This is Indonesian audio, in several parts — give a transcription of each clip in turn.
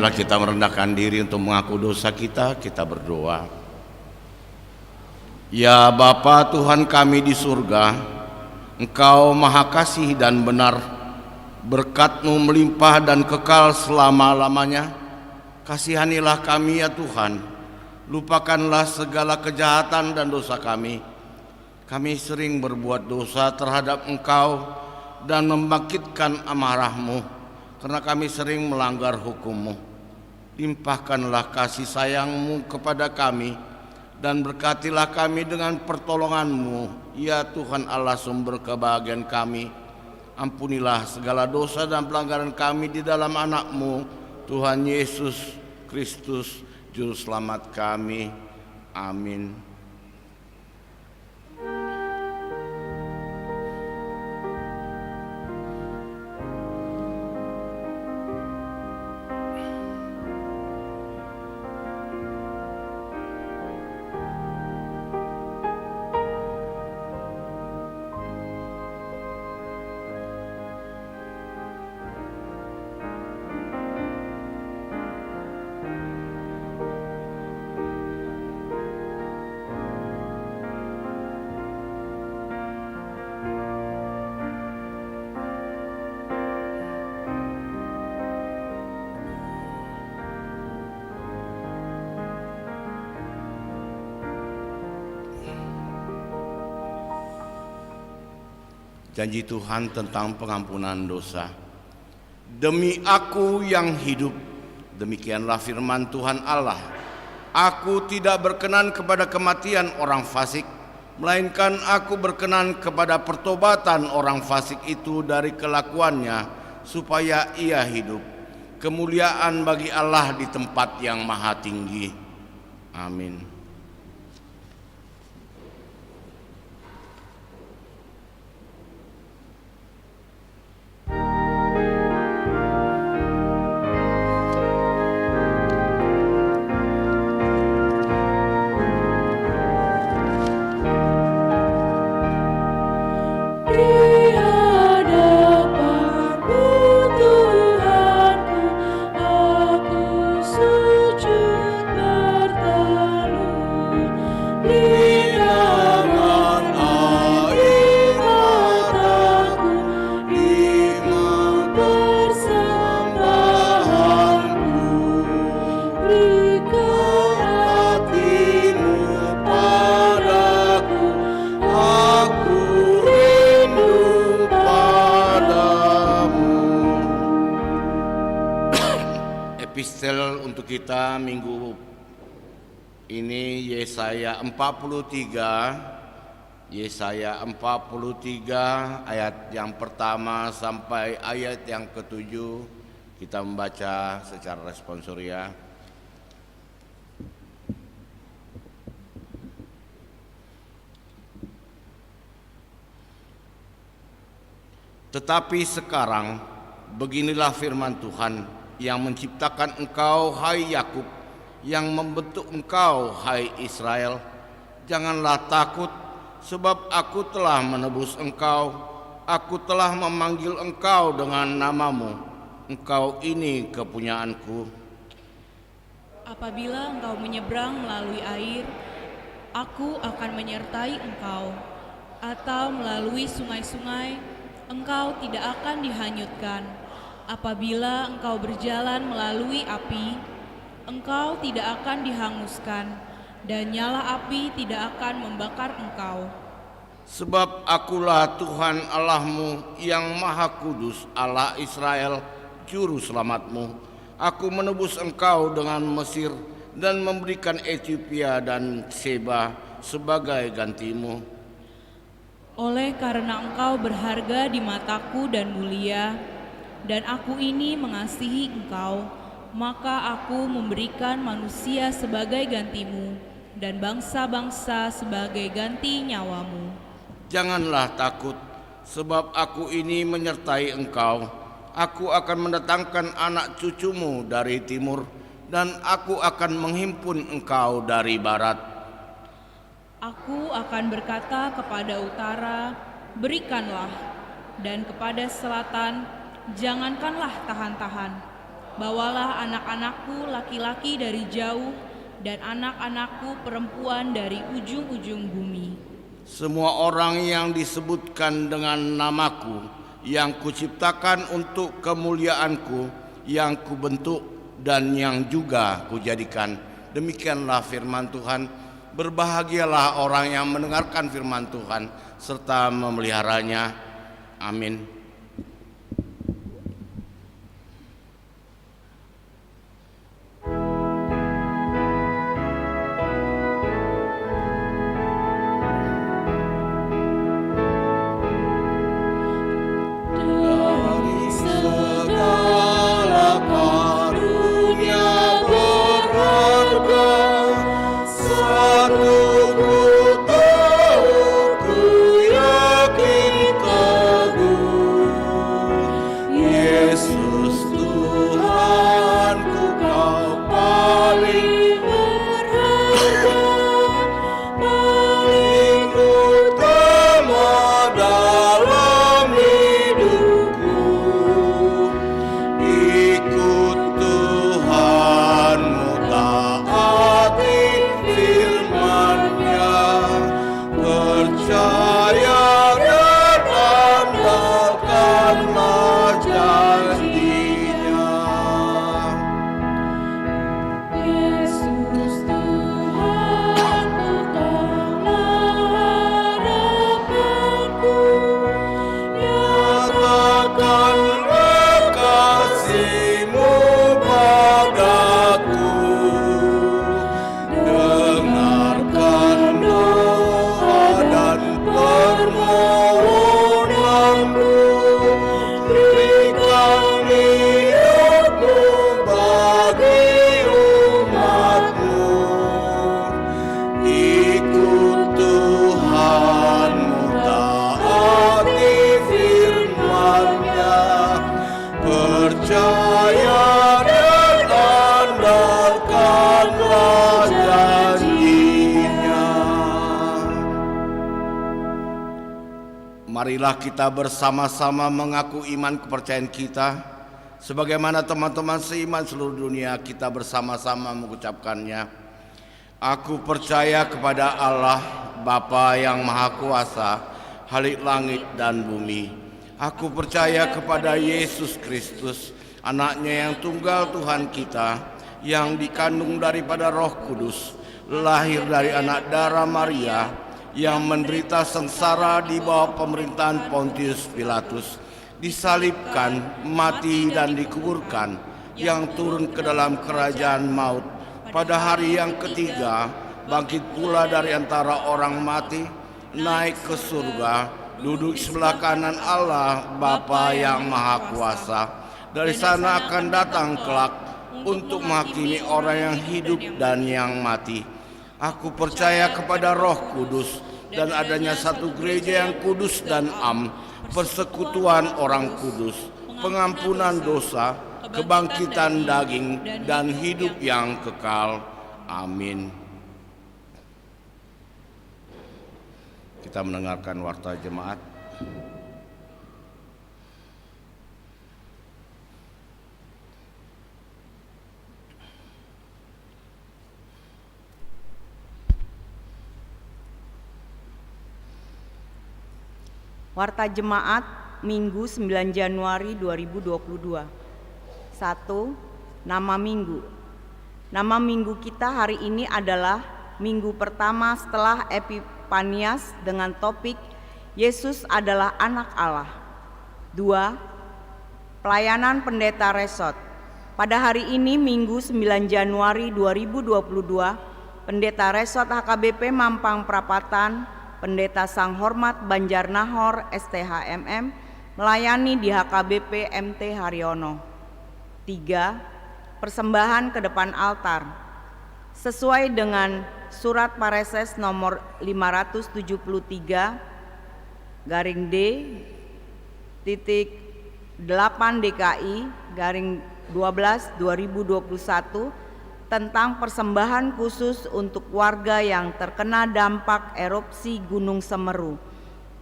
marilah kita merendahkan diri untuk mengaku dosa kita. Kita berdoa. Ya Bapa Tuhan kami di surga, Engkau maha kasih dan benar, berkat-Mu melimpah dan kekal selama-lamanya. Kasihanilah kami ya Tuhan, lupakanlah segala kejahatan dan dosa kami. Kami sering berbuat dosa terhadap Engkau dan membangkitkan amarah-Mu, karena kami sering melanggar hukum-Mu. Limpahkanlah kasih sayang-Mu kepada kami, dan berkatilah kami dengan pertolongan-Mu, ya Tuhan Allah sumber kebahagiaan kami. Ampunilah segala dosa dan pelanggaran kami di dalam anak-Mu, Tuhan Yesus Kristus, Juru Selamat kami. Amin. Janji Tuhan tentang pengampunan dosa. Demi Aku yang hidup, demikianlah firman Tuhan Allah, Aku tidak berkenan kepada kematian orang fasik, melainkan Aku berkenan kepada pertobatan orang fasik itu dari kelakuannya, supaya ia hidup. Kemuliaan bagi Allah di tempat yang maha tinggi. Amin. Epistel untuk kita minggu ini Yesaya 43 ayat yang pertama sampai ayat yang ketujuh. Kita membaca secara responsoria. Tetapi sekarang beginilah firman Tuhan yang menciptakan engkau, hai Yakub, yang membentuk engkau, hai Israel. Janganlah takut, sebab Aku telah menebus engkau. Aku telah memanggil engkau dengan namamu. Engkau ini kepunyaanku. Apabila engkau menyeberang melalui air, Aku akan menyertai engkau. Atau melalui sungai-sungai, engkau tidak akan dihanyutkan. Apabila engkau berjalan melalui api, engkau tidak akan dihanguskan, dan nyala api tidak akan membakar engkau. Sebab Akulah Tuhan Allahmu yang Maha Kudus, Allah Israel, Juru Selamatmu. Aku menebus engkau dengan Mesir dan memberikan Ethiopia dan Seba sebagai gantimu. Oleh karena engkau berharga di mataku dan mulia, dan Aku ini mengasihi engkau, maka Aku memberikan manusia sebagai gantimu, dan bangsa-bangsa sebagai ganti nyawamu. Janganlah takut, sebab Aku ini menyertai engkau. Aku akan mendatangkan anak cucumu dari timur, dan Aku akan menghimpun engkau dari barat. Aku akan berkata kepada utara, berikanlah, dan kepada selatan, jangankanlah tahan-tahan. Bawalah anak-anakku laki-laki dari jauh dan anak-anakku perempuan dari ujung-ujung bumi. Semua orang yang disebutkan dengan namaku, yang kuciptakan untuk kemuliaanku, yang kubentuk dan yang juga kujadikan. Demikianlah firman Tuhan. Berbahagialah orang yang mendengarkan firman Tuhan serta memeliharanya. Amin. Marilah kita bersama-sama mengaku iman kepercayaan kita. Sebagaimana teman-teman seiman seluruh dunia, kita bersama-sama mengucapkannya. Aku percaya kepada Allah, Bapa yang Maha Kuasa, Khalik langit dan bumi. Aku percaya kepada Yesus Kristus, anaknya yang tunggal Tuhan kita, yang dikandung daripada Roh Kudus, lahir dari anak darah Maria, yang menderita sengsara di bawah pemerintahan Pontius Pilatus, disalibkan, mati dan dikuburkan, yang turun ke dalam kerajaan maut, pada hari yang ketiga bangkit pula dari antara orang mati, naik ke surga, duduk sebelah kanan Allah Bapa yang Maha Kuasa. Dari sana akan datang kelak untuk menghakimi orang yang hidup dan yang mati. Aku percaya kepada Roh Kudus dan adanya satu gereja yang kudus dan am, persekutuan orang kudus, pengampunan dosa, kebangkitan daging, dan hidup yang kekal. Amin. Kita mendengarkan warta jemaat. Warta Jemaat Minggu 9 Januari 2022. 1. Nama Minggu. Nama minggu kita hari ini adalah minggu pertama setelah Epifanias dengan topik Yesus adalah anak Allah. 2. Pelayanan Pendeta Resort. Pada hari ini Minggu 9 Januari 2022, Pendeta Resort HKBP Mampang Prapatan, Pendeta Sang Hormat Banjarnahor STHMM melayani di HKBP MT Haryono. 3. Persembahan ke depan altar. Sesuai dengan Surat Pareses nomor 573 garing D titik 8 DKI garing 12 2021 tentang persembahan khusus untuk warga yang terkena dampak erupsi Gunung Semeru,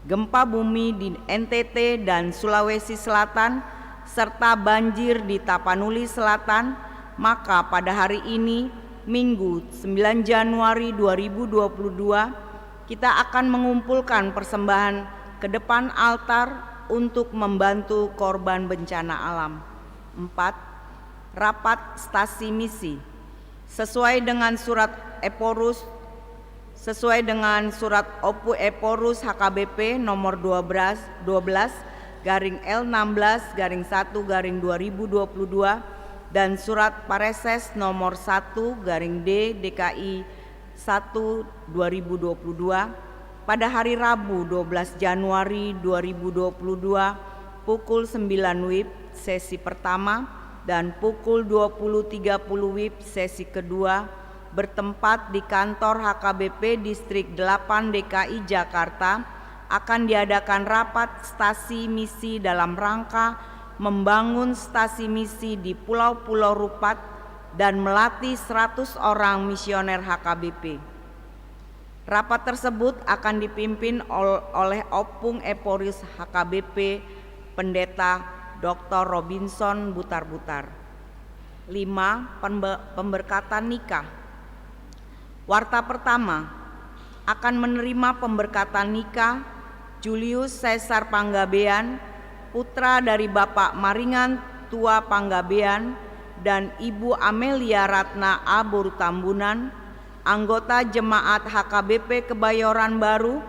gempa bumi di NTT dan Sulawesi Selatan serta banjir di Tapanuli Selatan, maka pada hari ini, Minggu 9 Januari 2022, kita akan mengumpulkan persembahan ke depan altar untuk membantu korban bencana alam. 4. Rapat stasi misi. Sesuai dengan surat Opu Eporus HKBP nomor 12 garing L16 garing 1 garing 2022 dan surat Pareses nomor 1 garing D DKI 1 2022 pada hari Rabu 12 Januari 2022 pukul 9 WIB sesi pertama dan pukul 20.30 WIB sesi kedua bertempat di kantor HKBP Distrik 8 DKI Jakarta akan diadakan rapat stasi misi dalam rangka membangun stasi misi di Pulau-Pulau Rupat dan melatih 100 orang misioner HKBP. Rapat tersebut akan dipimpin oleh Opung Eporus HKBP Pendeta Dr. Robinson Butar-Butar. 5. Pemberkatan nikah. Warta pertama akan menerima pemberkatan nikah Julius Caesar Panggabean, putra dari Bapak Maringan Tua Panggabean dan Ibu Amelia Ratna A. Borutambunan, anggota Jemaat HKBP Kebayoran Baru,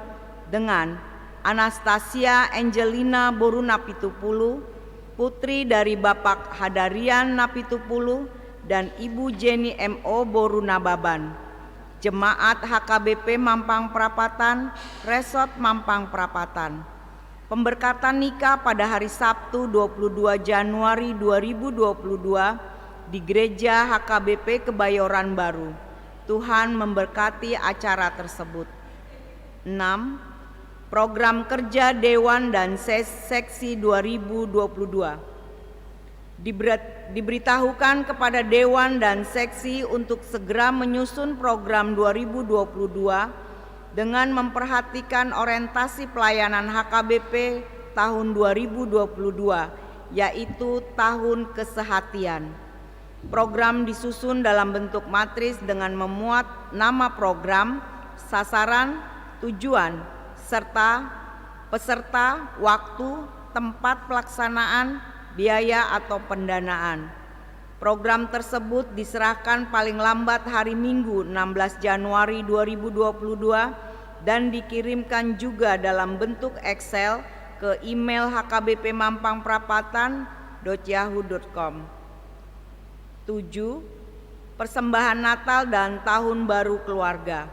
dengan Anastasia Angelina Boru Napitupulu, putri dari Bapak Hadarian Napitupulu dan Ibu Jenny M.O. Boru Nababan. Jemaat HKBP Mampang Perapatan, Resort Mampang Perapatan. Pemberkatan nikah pada hari Sabtu 22 Januari 2022 di Gereja HKBP Kebayoran Baru. Tuhan memberkati acara tersebut. 6. Program kerja Dewan dan Seksi 2022. Diberitahukan kepada Dewan dan Seksi untuk segera menyusun program 2022 dengan memperhatikan orientasi pelayanan HKBP tahun 2022, yaitu tahun kesehatian. Program disusun dalam bentuk matris dengan memuat nama program, sasaran, tujuan, serta peserta, waktu, tempat pelaksanaan, biaya atau pendanaan. Program tersebut diserahkan paling lambat hari Minggu 16 Januari 2022 dan dikirimkan juga dalam bentuk Excel ke email hkbpmampangprapatan@yahoo.com. 7. Persembahan Natal dan Tahun Baru Keluarga.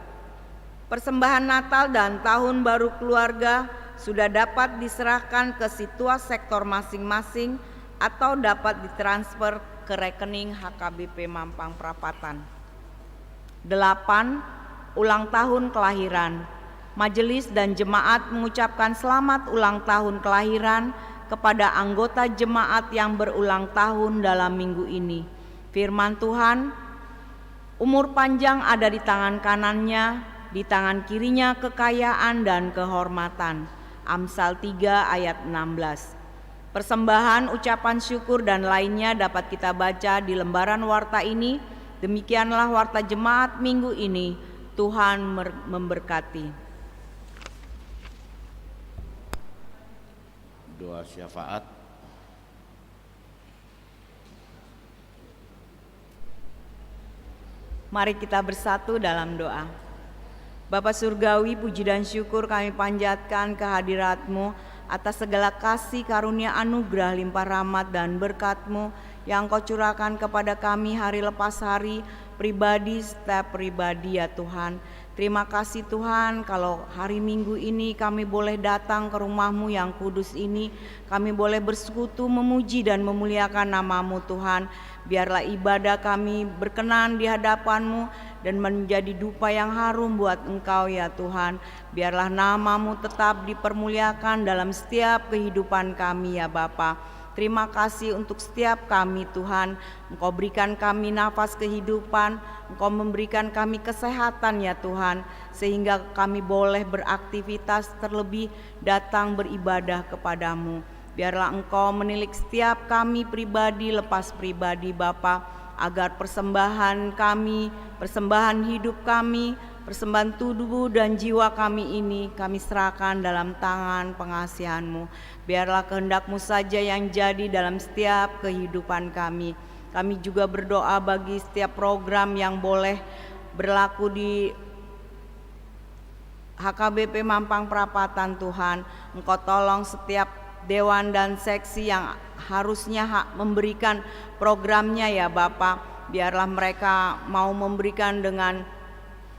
Persembahan Natal dan Tahun Baru Keluarga sudah dapat diserahkan ke situas sektor masing-masing atau dapat ditransfer ke rekening HKBP Mampang Perapatan. 8. Ulang tahun kelahiran. Majelis dan jemaat mengucapkan selamat ulang tahun kelahiran kepada anggota jemaat yang berulang tahun dalam minggu ini. Firman Tuhan, umur panjang ada di tangan kanannya, di tangan kirinya kekayaan dan kehormatan. Amsal 3 ayat 16. Persembahan, ucapan syukur dan lainnya dapat kita baca di lembaran warta ini. Demikianlah warta jemaat minggu ini. Tuhan memberkati. Doa syafaat. Mari kita bersatu dalam doa. Bapa Surgawi, puji dan syukur kami panjatkan kehadirat-Mu atas segala kasih karunia anugerah limpah rahmat dan berkat-Mu yang Kau curahkan kepada kami hari lepas hari, pribadi setiap pribadi ya Tuhan. Terima kasih Tuhan kalau hari Minggu ini kami boleh datang ke rumah-Mu yang kudus ini. Kami boleh bersekutu memuji dan memuliakan nama-Mu Tuhan. Biarlah ibadah kami berkenan di hadapan-Mu dan menjadi dupa yang harum buat Engkau ya Tuhan. Biarlah nama-Mu tetap dipermuliakan dalam setiap kehidupan kami ya Bapa. Terima kasih untuk setiap kami Tuhan. Engkau berikan kami nafas kehidupan, Engkau memberikan kami kesehatan ya Tuhan, sehingga kami boleh beraktivitas terlebih datang beribadah kepadamu. Biarlah Engkau menilik setiap kami pribadi lepas pribadi Bapa, agar persembahan kami, persembahan hidup kami, persembahan tubuh dan jiwa kami ini kami serahkan dalam tangan pengasihan-Mu. Biarlah kehendak-Mu saja yang jadi dalam setiap kehidupan kami. Kami juga berdoa bagi setiap program yang boleh berlaku di HKBP Mampang Perapatan Tuhan. Engkau tolong setiap dewan dan seksi yang harusnya memberikan programnya ya Bapa. Biarlah mereka mau memberikan dengan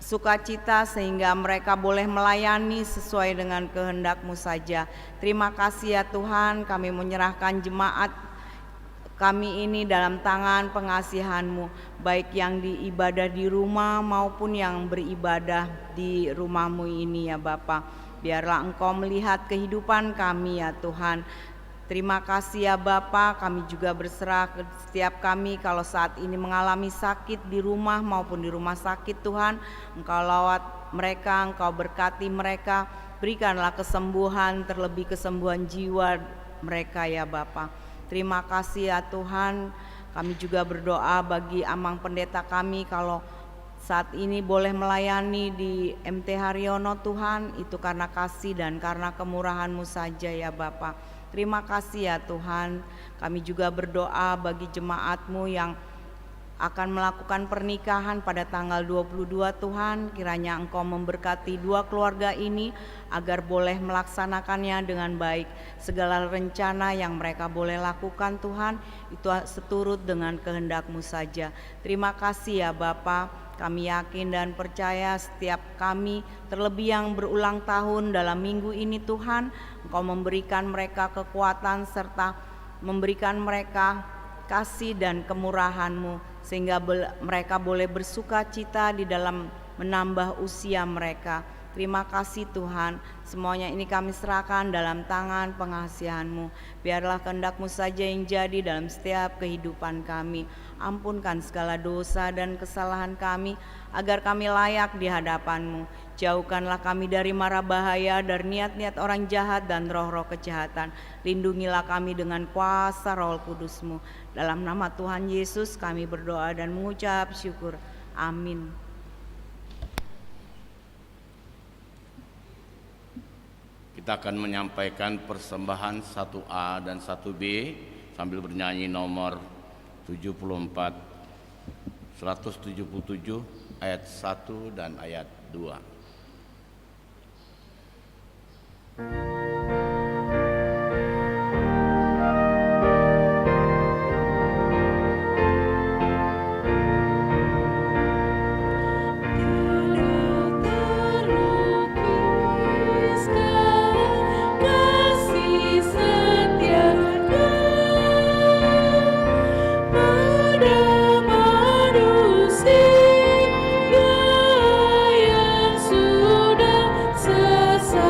sukacita sehingga mereka boleh melayani sesuai dengan kehendak-Mu saja. Terima kasih ya Tuhan, kami menyerahkan jemaat kami ini dalam tangan pengasihan-Mu, baik yang diibadah di rumah maupun yang beribadah di rumah-Mu ini ya Bapa. Biarlah Engkau melihat kehidupan kami ya Tuhan. Terima kasih ya Bapa, kami juga berserah ke setiap kami kalau saat ini mengalami sakit di rumah maupun di rumah sakit Tuhan. Engkau lawat mereka, Engkau berkati mereka, berikanlah kesembuhan, terlebih kesembuhan jiwa mereka ya Bapa. Terima kasih ya Tuhan, kami juga berdoa bagi Amang Pendeta kami kalau saat ini boleh melayani di MT Haryono Tuhan, itu karena kasih dan karena kemurahan-Mu saja ya Bapa. Terima kasih ya Tuhan, kami juga berdoa bagi jemaat-Mu yang akan melakukan pernikahan pada tanggal 22 Tuhan. Kiranya Engkau memberkati dua keluarga ini agar boleh melaksanakannya dengan baik. Segala rencana yang mereka boleh lakukan Tuhan, itu seturut dengan kehendak-Mu saja. Terima kasih ya Bapa. Kami yakin dan percaya setiap kami, terlebih yang berulang tahun dalam minggu ini Tuhan, Engkau memberikan mereka kekuatan serta memberikan mereka kasih dan kemurahan-Mu, sehingga mereka boleh bersuka cita di dalam menambah usia mereka. Terima kasih Tuhan, semuanya ini kami serahkan dalam tangan pengasihan-Mu. Biarlah kehendak-Mu saja yang jadi dalam setiap kehidupan kami. Ampunkan segala dosa dan kesalahan kami, agar kami layak di hadapan-Mu. Jauhkanlah kami dari mara bahaya, dari niat-niat orang jahat dan roh-roh kejahatan. Lindungilah kami dengan kuasa Roh Kudus-Mu. Dalam nama Tuhan Yesus kami berdoa dan mengucap syukur. Amin. Kita akan menyampaikan persembahan 1A dan 1B sambil bernyanyi nomor 74, 177 ayat 1 dan ayat 2. Yang sudah sesat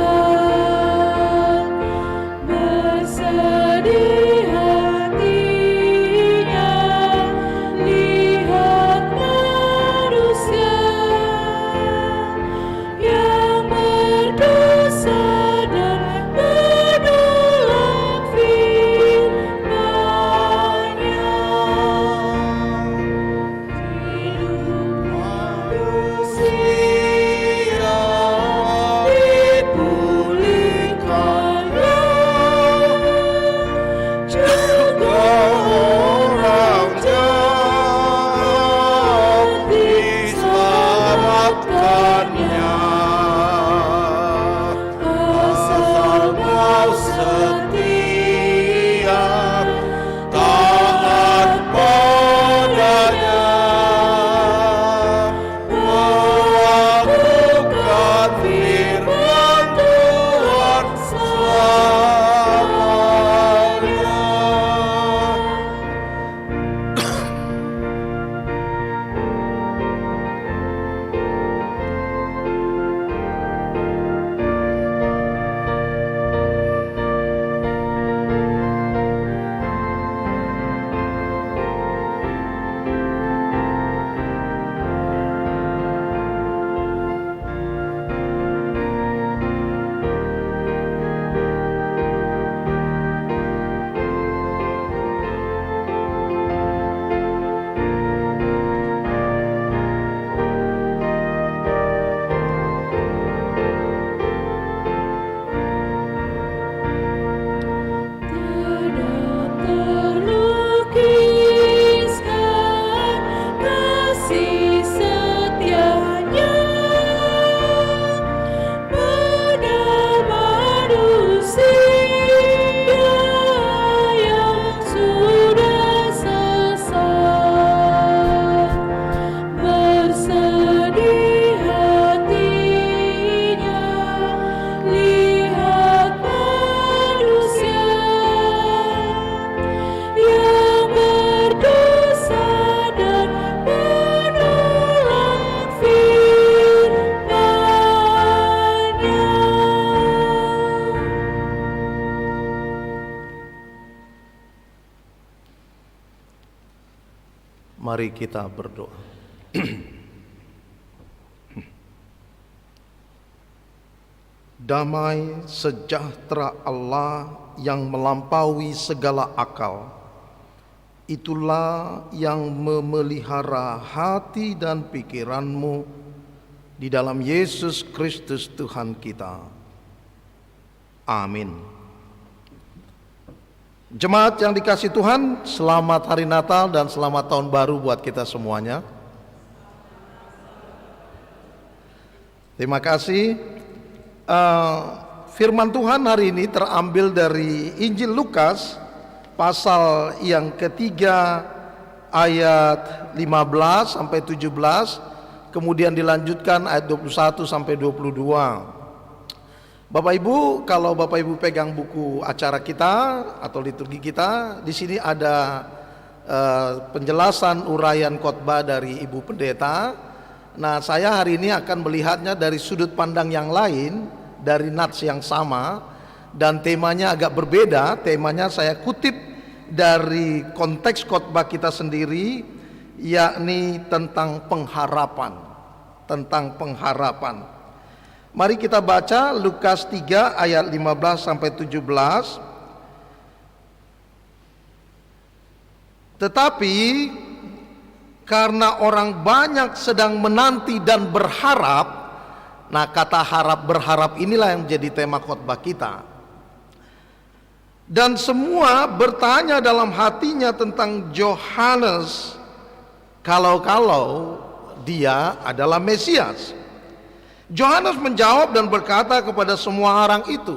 Mari kita berdoa. Damai sejahtera Allah yang melampaui segala akal, itulah yang memelihara hati dan pikiranmu di dalam Yesus Kristus Tuhan kita. Amin. Jemaat yang dikasihi Tuhan, selamat hari Natal dan selamat tahun baru buat kita semuanya. Terima kasih. Firman Tuhan hari ini terambil dari Injil Lukas pasal yang ketiga ayat 15 sampai 17, kemudian dilanjutkan ayat 21 sampai 22. Bapak Ibu, kalau Bapak Ibu pegang buku acara kita atau liturgi kita, di sini ada penjelasan uraian khotbah dari Ibu Pendeta. Nah, saya hari ini akan melihatnya dari sudut pandang yang lain, dari nats yang sama, dan temanya agak berbeda. Temanya saya kutip dari konteks khotbah kita sendiri, yakni tentang pengharapan. Tentang pengharapan. Mari kita baca Lukas 3 ayat 15 sampai 17. Tetapi karena orang banyak sedang menanti dan berharap, nah kata harap berharap inilah yang menjadi tema khotbah kita. Dan semua bertanya dalam hatinya tentang Yohanes, kalau-kalau dia adalah Mesias. Yohanes menjawab dan berkata kepada semua orang itu,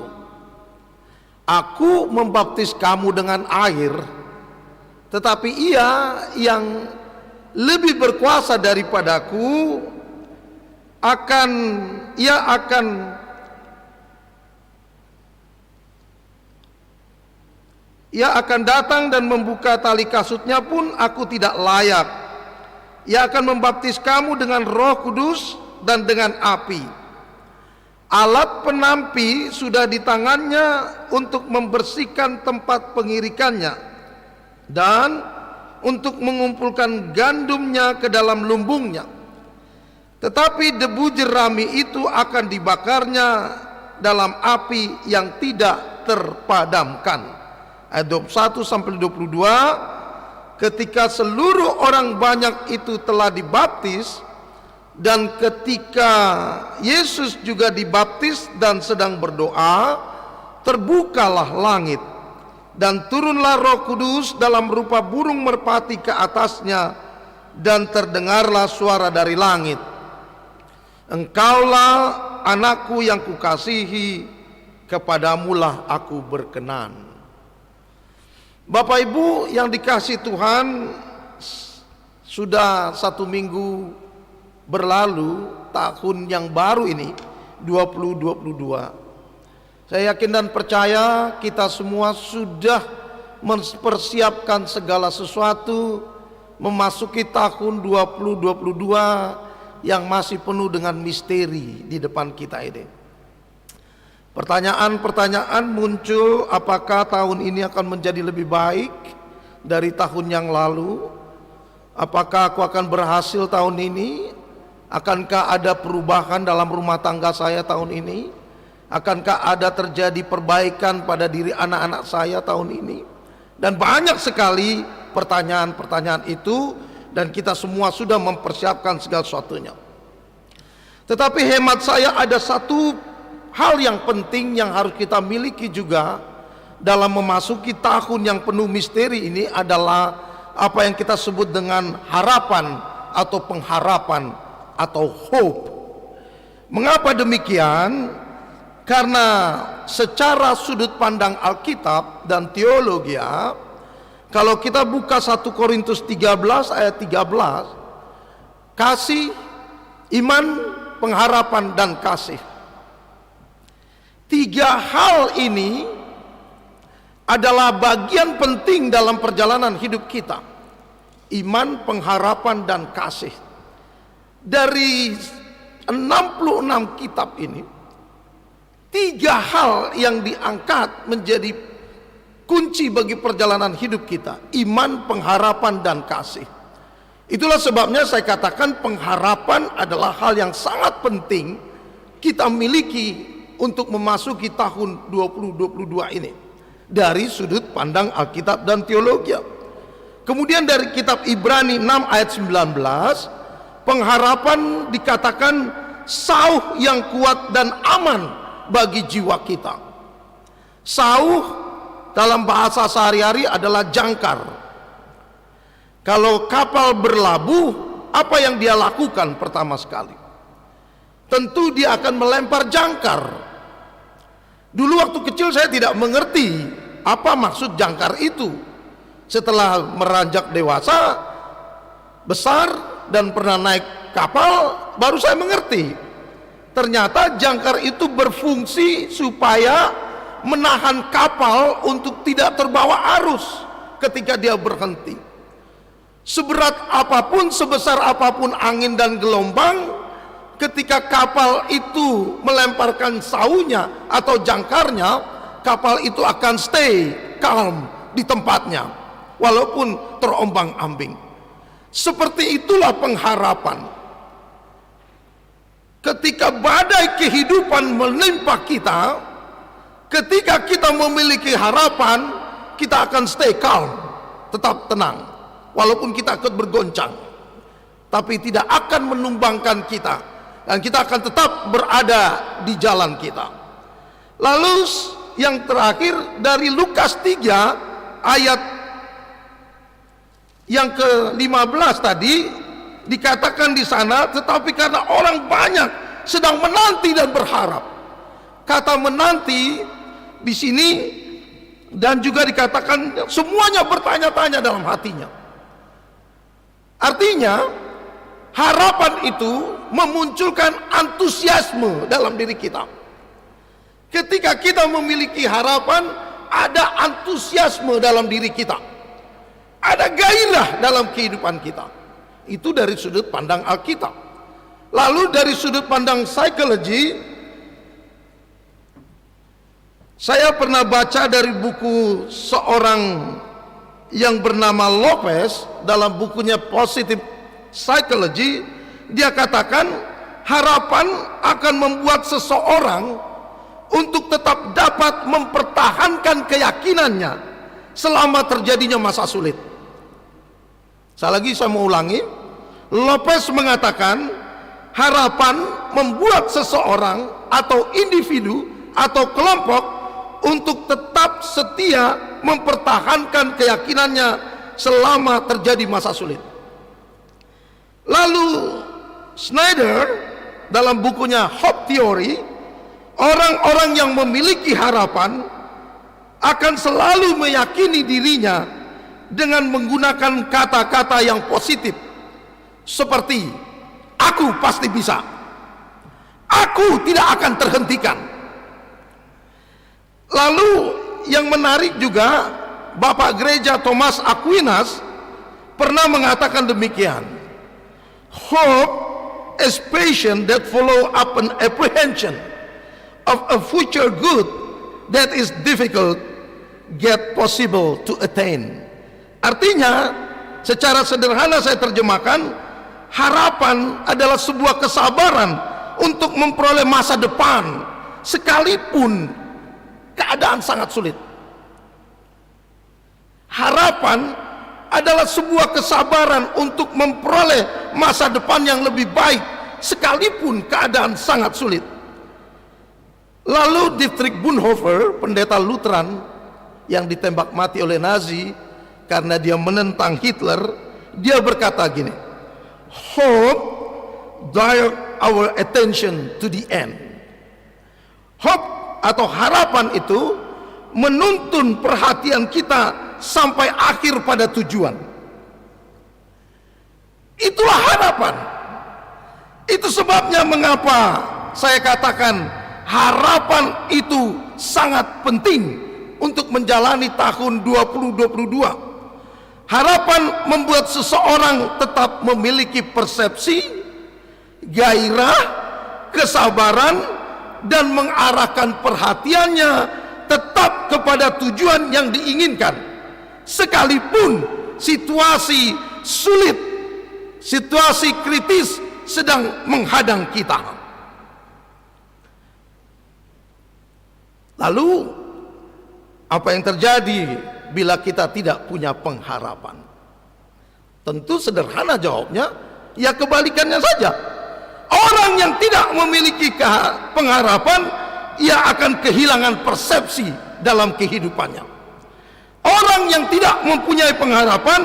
"Aku membaptis kamu dengan air, tetapi ia yang lebih berkuasa daripadaku ia akan datang dan membuka tali kasutnya pun aku tidak layak. Ia akan membaptis kamu dengan Roh Kudus dan dengan api. Alat penampi sudah di tangannya untuk membersihkan tempat pengirikannya dan untuk mengumpulkan gandumnya ke dalam lumbungnya. Tetapi debu jerami itu akan dibakarnya dalam api yang tidak terpadamkan." Ayat 21 sampai 22, ketika seluruh orang banyak itu telah dibaptis, dan ketika Yesus juga dibaptis dan sedang berdoa, terbukalah langit dan turunlah Roh Kudus dalam rupa burung merpati ke atasnya, dan terdengarlah suara dari langit, "Engkaulah anakku yang kukasihi, kepadamulah aku berkenan." Bapak Ibu yang dikasihi Tuhan, sudah 1 minggu berlalu tahun yang baru ini 2022. Saya yakin dan percaya kita semua sudah mempersiapkan segala sesuatu memasuki tahun 2022 yang masih penuh dengan misteri di depan kita ini. Pertanyaan-pertanyaan muncul, apakah tahun ini akan menjadi lebih baik dari tahun yang lalu? Apakah aku akan berhasil tahun ini? Akankah ada perubahan dalam rumah tangga saya tahun ini? Akankah ada terjadi perbaikan pada diri anak-anak saya tahun ini? Dan banyak sekali pertanyaan-pertanyaan itu, dan kita semua sudah mempersiapkan segala sesuatunya. Tetapi hemat saya ada satu hal yang penting yang harus kita miliki juga dalam memasuki tahun yang penuh misteri ini, adalah apa yang kita sebut dengan harapan atau pengharapan atau hope. Mengapa demikian? Karena secara sudut pandang Alkitab dan teologi, kalau kita buka 1 Korintus 13 ayat 13, kasih, iman, pengharapan, dan kasih. 3 hal ini adalah bagian penting dalam perjalanan hidup kita. Iman, pengharapan, dan kasih. Dari 66 kitab ini, 3 hal yang diangkat menjadi kunci bagi perjalanan hidup kita: iman, pengharapan, dan kasih. Itulah sebabnya saya katakan pengharapan adalah hal yang sangat penting kita miliki untuk memasuki tahun 2022 ini dari sudut pandang Alkitab dan teologi. Kemudian dari kitab Ibrani 6 ayat 19, pengharapan dikatakan sauh yang kuat dan aman bagi jiwa kita. Sauh dalam bahasa sehari-hari adalah jangkar. Kalau kapal berlabuh, apa yang dia lakukan pertama sekali? Tentu dia akan melempar jangkar. Dulu waktu kecil saya tidak mengerti apa maksud jangkar itu. Setelah meranjak dewasa, besar, dan pernah naik kapal, baru saya mengerti. Ternyata jangkar itu berfungsi supaya menahan kapal untuk tidak terbawa arus ketika dia berhenti. Seberat apapun, sebesar apapun angin dan gelombang, ketika kapal itu melemparkan saunya atau jangkarnya, kapal itu akan stay calm di tempatnya walaupun terombang-ambing. Seperti itulah pengharapan. Ketika badai kehidupan menimpa kita, ketika kita memiliki harapan, kita akan stay calm, tetap tenang walaupun kita akan bergoncang, tapi tidak akan menumbangkan kita, dan kita akan tetap berada di jalan kita. Lalu yang terakhir dari Lukas 3 ayat yang ke-15 tadi dikatakan di sana, tetapi karena orang banyak sedang menanti dan berharap. Kata menanti di sini dan juga dikatakan semuanya bertanya-tanya dalam hatinya. Artinya harapan itu memunculkan antusiasme dalam diri kita. Ketika kita memiliki harapan, ada antusiasme dalam diri kita, ada gairah dalam kehidupan kita. Itu dari sudut pandang Alkitab. Lalu dari sudut pandang psikologi, saya pernah baca dari buku seorang yang bernama Lopez dalam bukunya Positive Psychology. Dia katakan harapan akan membuat seseorang untuk tetap dapat mempertahankan keyakinannya selama terjadinya masa sulit. Saya mau ulangi. Lopez mengatakan harapan membuat seseorang atau individu atau kelompok untuk tetap setia mempertahankan keyakinannya selama terjadi masa sulit. Lalu Schneider dalam bukunya Hope Theory, orang-orang yang memiliki harapan akan selalu meyakini dirinya dengan menggunakan kata-kata yang positif seperti aku pasti bisa, aku tidak akan terhentikan. Lalu yang menarik juga, Bapak Gereja Thomas Aquinas pernah mengatakan demikian, hope is patient that follow up an apprehension of a future good that is difficult yet possible to attain. Artinya, secara sederhana saya terjemahkan, harapan adalah sebuah kesabaran untuk memperoleh masa depan sekalipun keadaan sangat sulit. Harapan adalah sebuah kesabaran untuk memperoleh masa depan yang lebih baik sekalipun keadaan sangat sulit. Lalu Dietrich Bonhoeffer, pendeta Lutheran yang ditembak mati oleh Nazi karena dia menentang Hitler, dia berkata gini, hope direct our attention to the end. Hope atau harapan itu menuntun perhatian kita sampai akhir pada tujuan. Itulah harapan. Itu sebabnya mengapa saya katakan harapan itu sangat penting untuk menjalani tahun 2022. Harapan membuat seseorang tetap memiliki persepsi, gairah, kesabaran, dan mengarahkan perhatiannya tetap kepada tujuan yang diinginkan sekalipun situasi sulit situasi kritis sedang menghadang kita. Lalu apa yang terjadi bila kita tidak punya pengharapan? Tentu sederhana jawabnya, ya kebalikannya saja. Orang yang tidak memiliki pengharapan, ia akan kehilangan persepsi dalam kehidupannya. Orang yang tidak mempunyai pengharapan,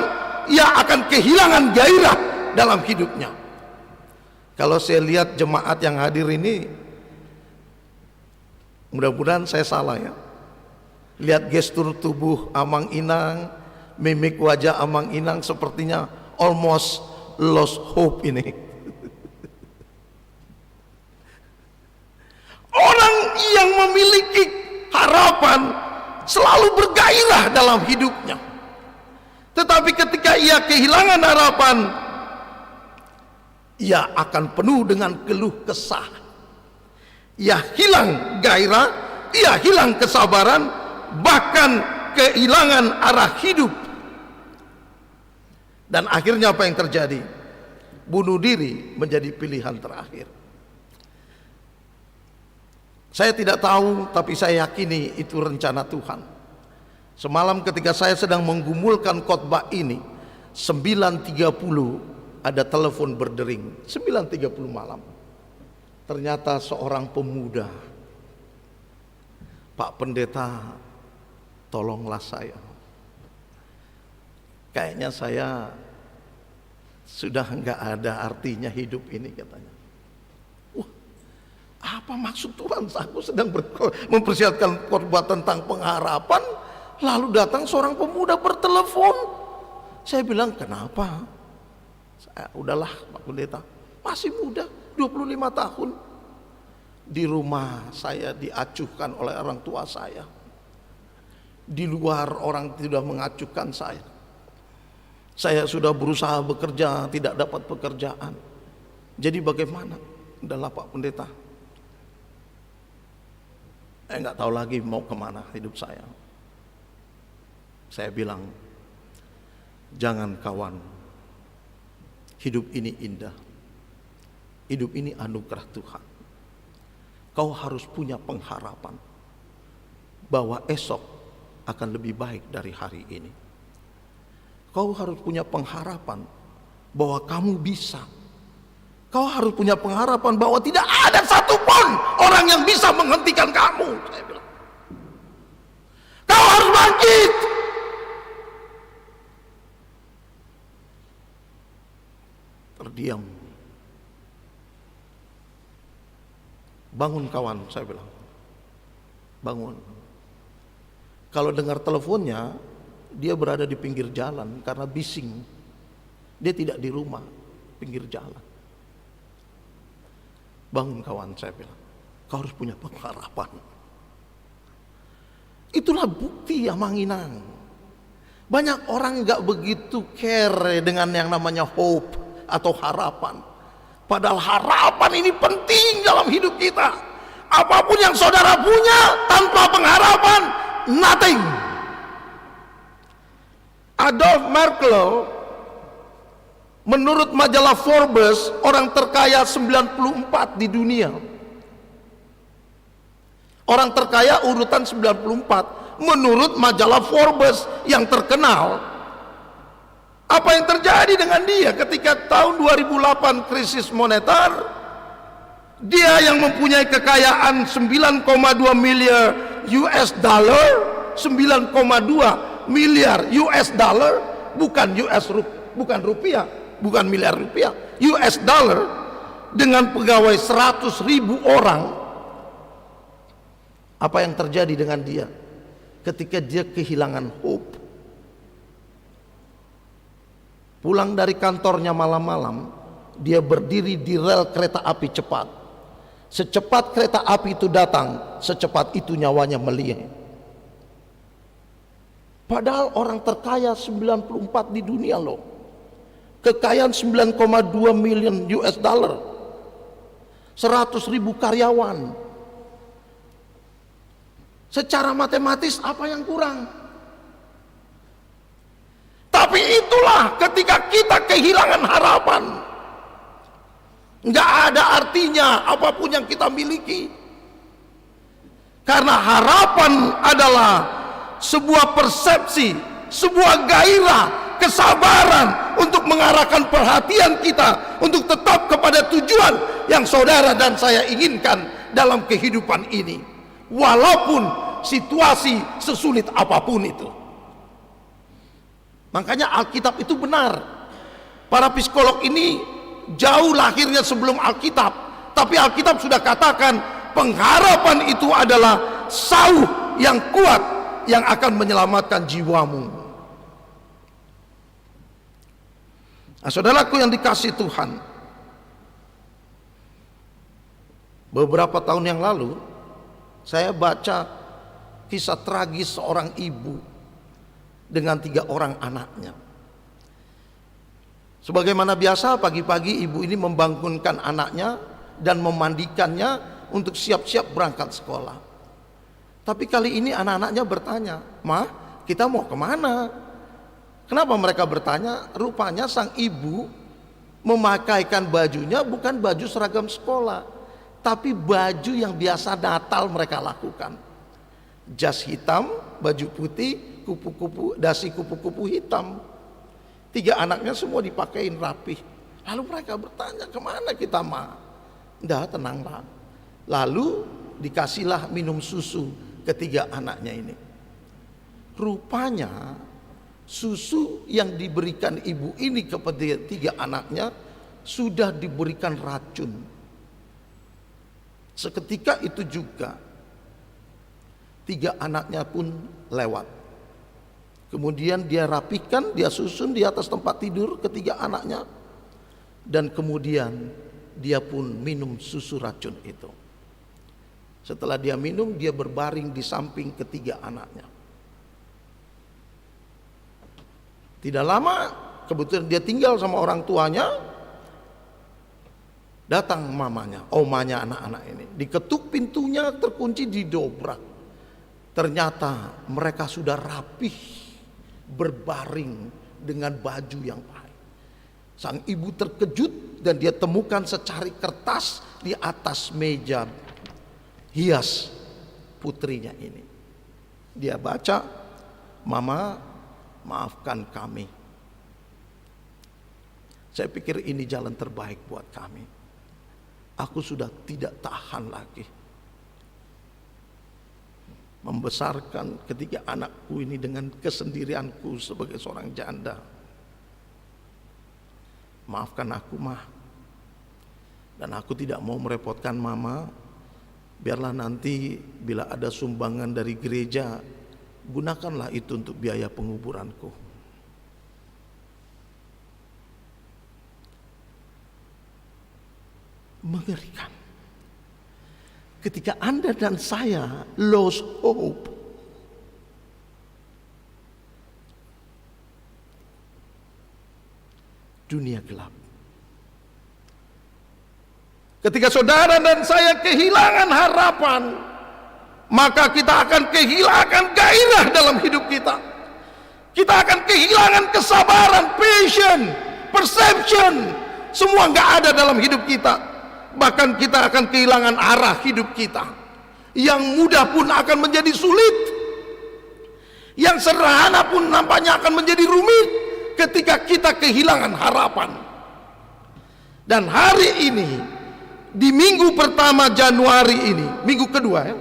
ia akan kehilangan gairah dalam hidupnya. Kalau saya lihat jemaat yang hadir ini, mudah-mudahan saya salah ya. Lihat gestur tubuh Amang Inang, mimik wajah Amang Inang sepertinya almost lost hope ini. Orang yang memiliki harapan selalu bergairah dalam hidupnya. Tetapi ketika ia kehilangan harapan, ia akan penuh dengan keluh kesah. Ia hilang gairah, ia hilang kesabaran, bahkan kehilangan arah hidup. Dan akhirnya apa yang terjadi? Bunuh diri menjadi pilihan terakhir. Saya tidak tahu, tapi saya yakini itu rencana Tuhan. Semalam ketika saya sedang menggumulkan khotbah ini, 9.30 ada telepon berdering. 9.30 malam. Ternyata seorang pemuda, "Pak Pendeta, tolonglah saya. Kayaknya saya sudah enggak ada artinya hidup ini," katanya. Apa maksud Tuhan? Aku sedang mempersiapkan khotbah tentang pengharapan, lalu datang seorang pemuda bertelepon. Saya bilang, "Kenapa?" "Udahlah Pak Pendeta, masih muda, 25 tahun. Di rumah saya diacuhkan oleh orang tua saya. Di luar orang tidak mengacuhkan saya. Saya sudah berusaha bekerja, tidak dapat pekerjaan. Jadi bagaimana?" "Udahlah Pak Pendeta, saya nggak tahu lagi mau kemana hidup saya." Saya bilang, "Jangan kawan, hidup ini indah, hidup ini anugerah Tuhan. Kau harus punya pengharapan bahwa esok akan lebih baik dari hari ini. Kau harus punya pengharapan bahwa kamu bisa. Kau harus punya pengharapan bahwa tidak ada satupun orang yang bisa menghentikan kamu." Saya bilang, "Kau harus bangkit." Terdiam. "Bangun kawan," saya bilang. "Bangun." Kalau dengar teleponnya, dia berada di pinggir jalan karena bising. Dia tidak di rumah, pinggir jalan. "Bangun kawan," saya bilang. "Kau harus punya pengharapan." Itulah bukti Amang Inang. Banyak orang nggak begitu care dengan yang namanya hope atau harapan. Padahal harapan ini penting dalam hidup kita. Apapun yang saudara punya tanpa pengharapan, nothing. Adolf Merkel, menurut majalah Forbes, orang terkaya 94 di dunia. Orang terkaya urutan 94 menurut majalah Forbes yang terkenal. Apa yang terjadi dengan dia ketika tahun 2008 krisis moneter? Dia yang mempunyai kekayaan 9,2 miliar US dollar, 9,2 miliar US dollar, bukan rupiah, bukan miliar rupiah, US dollar, dengan pegawai 100.000 orang. Apa yang terjadi dengan dia ketika dia kehilangan hope? Pulang dari kantornya malam-malam, dia berdiri di rel kereta api cepat. Secepat kereta api itu datang, secepat itu nyawanya meliyeh. Padahal orang terkaya 94 di dunia loh. Kekayaan 9,2 miliar US dollar. 100.000 karyawan. Secara matematis apa yang kurang? Tapi Tapi itulah ketika kita kehilangan harapan, nggak ada artinya apapun yang kita miliki. Karena harapan adalah sebuah persepsi, sebuah gairah, kesabaran untuk mengarahkan perhatian kita untuk tetap kepada tujuan yang saudara dan saya inginkan dalam kehidupan ini, walaupun situasi sesulit apapun itu. Makanya Alkitab itu benar. Para psikolog ini jauh lahirnya sebelum Alkitab, tapi Alkitab sudah katakan pengharapan itu adalah sauh yang kuat yang akan menyelamatkan jiwamu. Nah, saudaraku yang dikasih Tuhan, beberapa tahun yang lalu saya baca kisah tragis seorang ibu dengan 3 orang anaknya. Sebagaimana biasa, pagi-pagi ibu ini membangunkan anaknya dan memandikannya untuk siap-siap berangkat sekolah. Tapi kali ini anak-anaknya bertanya, "Ma, kita mau kemana?" Kenapa mereka bertanya? Rupanya sang ibu memakaikan bajunya bukan baju seragam sekolah, tapi baju yang biasa Natal mereka lakukan. Jas hitam, baju putih, kupu-kupu, dasi kupu-kupu hitam. 3 anaknya semua dipakein rapi. Lalu mereka bertanya, "Kemana kita, Ma?" "Dah, tenanglah." Lalu dikasihlah minum susu ke 3 anaknya ini. Rupanya susu yang diberikan ibu ini kepada 3 anaknya sudah diberikan racun. Seketika itu juga 3 anaknya pun lewat. Kemudian dia rapikan, dia susun di atas tempat tidur ke 3 anaknya, dan kemudian dia pun minum susu racun itu. Setelah dia minum, dia berbaring di samping ke 3 anaknya. Tidak lama, kebetulan dia tinggal sama orang tuanya, datang mamanya, omanya anak-anak ini. Diketuk pintunya, terkunci, didobrak. Ternyata mereka sudah rapih, berbaring dengan baju yang baik. Sang ibu terkejut dan dia temukan secari kertas di atas meja hias putrinya ini. Dia baca, "Mama, maafkan kami. Saya pikir ini jalan terbaik buat kami. Aku sudah tidak tahan lagi membesarkan 3 anakku ini dengan kesendirianku sebagai seorang janda. Maafkan aku, Ma. Dan aku tidak mau merepotkan Mama. Biarlah nanti bila ada sumbangan dari gereja, gunakanlah itu untuk biaya penguburanku." Mengerikan. Ketika Anda dan saya lost hope, dunia gelap. Ketika saudara dan saya kehilangan harapan, maka kita akan kehilangan gairah dalam hidup kita. Kita akan kehilangan kesabaran, passion, perception. Semua nggak ada dalam hidup kita. Bahkan kita akan kehilangan arah hidup kita. Yang mudah pun akan menjadi sulit. Yang sederhana pun nampaknya akan menjadi rumit ketika kita kehilangan harapan. Dan hari ini, di minggu pertama Januari ini, minggu kedua ya,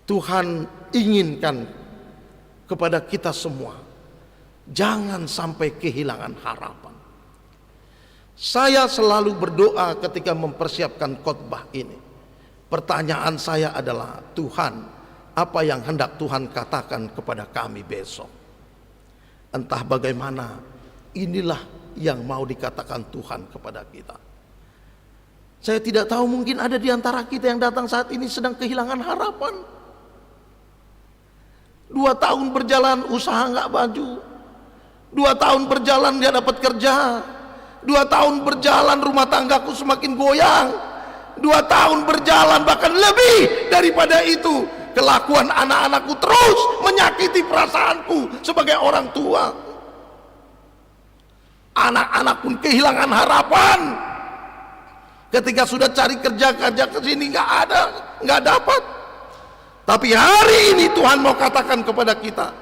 Tuhan inginkan kepada kita semua, jangan sampai kehilangan harapan. Saya selalu berdoa ketika mempersiapkan khotbah ini. Pertanyaan saya adalah, Tuhan, apa yang hendak Tuhan katakan kepada kami besok? Entah bagaimana, inilah yang mau dikatakan Tuhan kepada kita. Saya tidak tahu, mungkin ada di antara kita yang datang saat ini sedang kehilangan harapan. 2 tahun berjalan, usaha nggak maju. 2 tahun berjalan, dia dapat kerja. 2 tahun berjalan, rumah tanggaku semakin goyang. 2 tahun berjalan, bahkan lebih daripada itu, kelakuan anak-anakku terus menyakiti perasaanku sebagai orang tua. anak-anak pun kehilangan harapan. Ketika sudah cari kerja ke sini nggak dapat. Tapi hari ini Tuhan mau katakan kepada kita,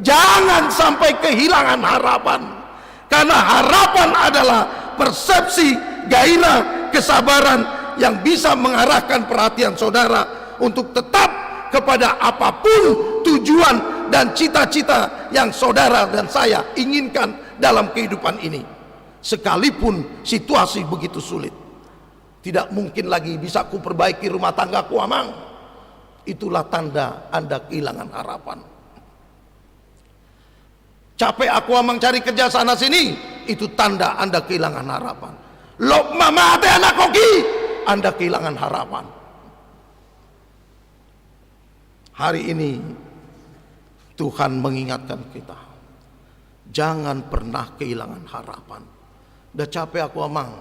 jangan sampai kehilangan harapan. Karena harapan adalah persepsi, gairah, kesabaran yang bisa mengarahkan perhatian saudara untuk tetap kepada apapun tujuan dan cita-cita yang saudara dan saya inginkan dalam kehidupan ini. Sekalipun situasi begitu sulit, tidak mungkin lagi bisa ku perbaiki rumah tangga ku, Amang. Itulah tanda Anda kehilangan harapan. Capek aku, Amang, cari kerja sana sini, itu tanda Anda kehilangan harapan. Lop mama ate anak koki, Anda kehilangan harapan. Hari ini Tuhan mengingatkan kita, jangan pernah kehilangan harapan. Udah capek aku, Amang,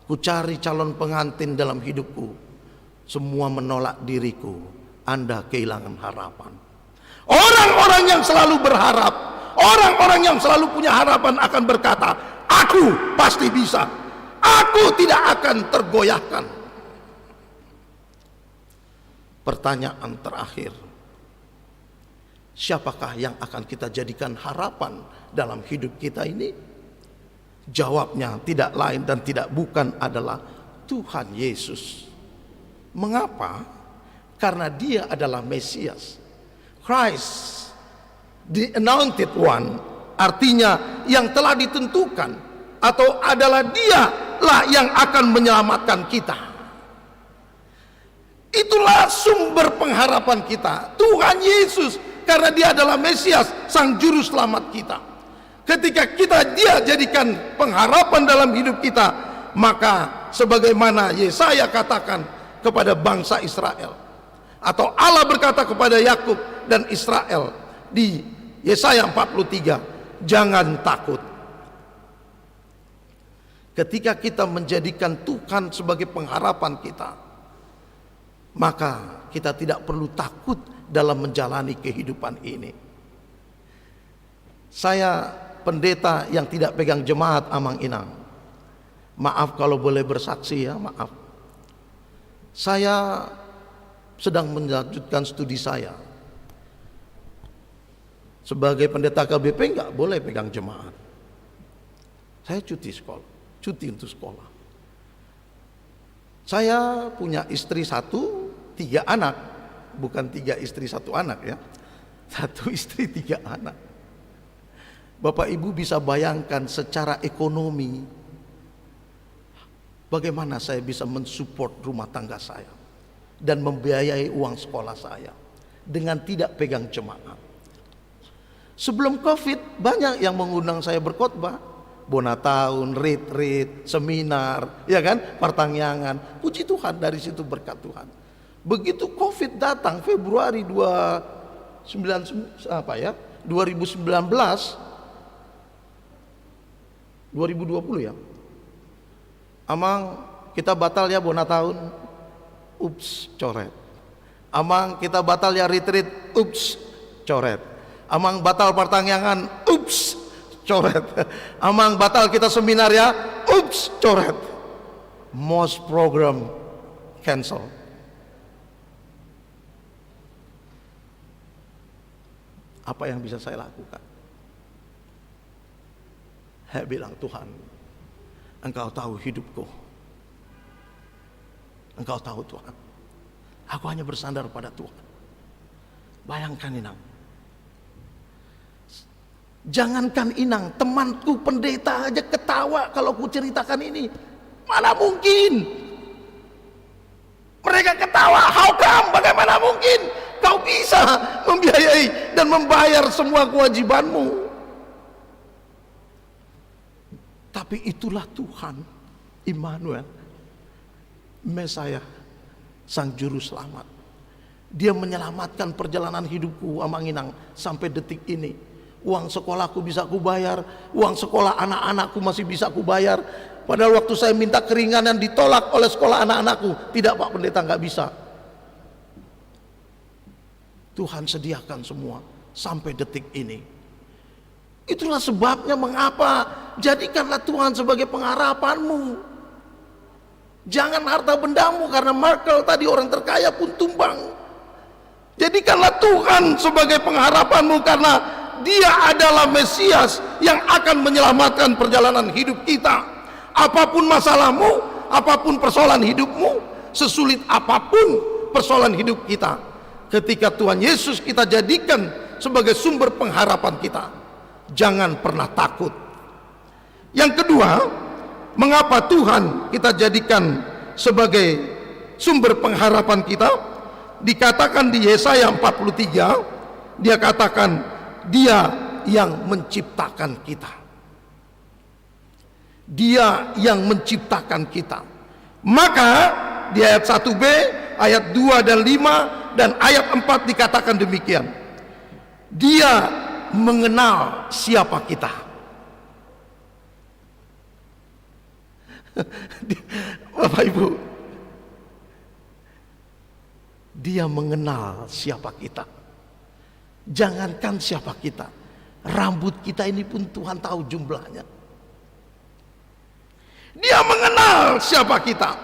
ku cari calon pengantin dalam hidupku, semua menolak diriku. Anda kehilangan harapan. Orang-orang yang selalu berharap, orang-orang yang selalu punya harapan akan berkata, aku pasti bisa, aku tidak akan tergoyahkan. Pertanyaan terakhir, siapakah yang akan kita jadikan harapan dalam hidup kita ini? Jawabnya tidak lain dan tidak bukan adalah Tuhan Yesus. Mengapa? Karena Dia adalah Mesias, Christ, the anointed one, artinya yang telah ditentukan, atau adalah Dialah yang akan menyelamatkan kita. Itulah sumber pengharapan kita, Tuhan Yesus, karena Dia adalah Mesias, Sang Juru Selamat kita. Ketika Dia jadikan pengharapan dalam hidup kita, maka sebagaimana Yesaya katakan kepada bangsa Israel, atau Allah berkata kepada Yakub dan Israel di Yesaya 43, jangan takut. Ketika kita menjadikan Tuhan sebagai pengharapan kita, maka kita tidak perlu takut dalam menjalani kehidupan ini. Saya pendeta yang tidak pegang jemaat, Amang Inang. Maaf kalau boleh bersaksi ya, maaf. Saya sedang melanjutkan studi saya. Sebagai pendeta KBP nggak boleh pegang jemaat. Saya cuti untuk sekolah. Saya punya istri 1, 3 anak. Bukan 3 istri 1 anak ya. 1 istri 3 anak. Bapak Ibu bisa bayangkan secara ekonomi bagaimana saya bisa mensupport rumah tangga saya dan membiayai uang sekolah saya dengan tidak pegang jemaat. Sebelum Covid banyak yang mengundang saya berkhotbah, bona tahun, retreat, seminar, ya kan, pertanyaan. Puji Tuhan, dari situ berkat Tuhan. Begitu Covid datang Februari 2019, ya. Amang, kita batal ya bona tahun. Ups, coret. Amang, kita batal ya retreat. Ups, coret. Amang, batal pertanyaan. Ups, coret. Amang, batal kita seminar ya. Ups, coret. Most program cancel. Apa yang bisa saya lakukan? Saya bilang, Tuhan, Engkau tahu hidupku. Engkau tahu Tuhan. Aku hanya bersandar pada Tuhan. Bayangkan Inang. Jangankan Inang, temanku pendeta aja ketawa kalau ku ceritakan ini. Mana mungkin? Mereka ketawa. How come? Bagaimana mungkin kau bisa membiayai dan membayar semua kewajibanmu? Tapi itulah Tuhan, Immanuel, Mesaya, Sang Juru Selamat. Dia menyelamatkan perjalanan hidupku, Amang Inang, sampai detik ini. Uang sekolahku bisa aku bayar, uang sekolah anak-anakku masih bisa aku bayar. Padahal waktu saya minta keringanan ditolak oleh sekolah anak-anakku. Tidak, Pak Pendeta, nggak bisa. Tuhan sediakan semua sampai detik ini. Itulah sebabnya mengapa jadikanlah Tuhan sebagai pengharapanmu. Jangan harta bendamu, karena Markel tadi orang terkaya pun tumbang. Jadikanlah Tuhan sebagai pengharapanmu, karena Dia adalah Mesias yang akan menyelamatkan perjalanan hidup kita. Apapun masalahmu, apapun persoalan hidupmu, sesulit apapun persoalan hidup kita, ketika Tuhan Yesus kita jadikan sebagai sumber pengharapan kita, jangan pernah takut. Yang kedua, mengapa Tuhan kita jadikan sebagai sumber pengharapan kita? Dikatakan di Yesaya 43, dia katakan Dia yang menciptakan kita. Dia yang menciptakan kita. Maka di ayat 1b, ayat 2 dan 5 dan ayat 4 dikatakan demikian. Dia mengenal siapa kita. Bapak Ibu, Dia mengenal siapa kita. Jangankan siapa kita, rambut kita ini pun Tuhan tahu jumlahnya. Dia mengenal siapa kita,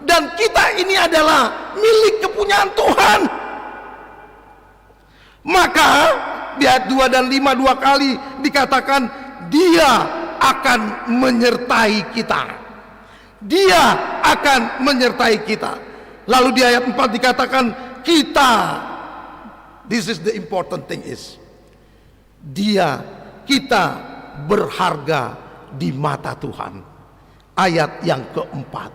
dan kita ini adalah milik kepunyaan Tuhan. Maka di ayat 2 dan 5 dua kali dikatakan Dia akan menyertai kita. Dia akan menyertai kita. Lalu di ayat 4 dikatakan kita, this is the important thing is, kita berharga di mata Tuhan. Ayat yang keempat,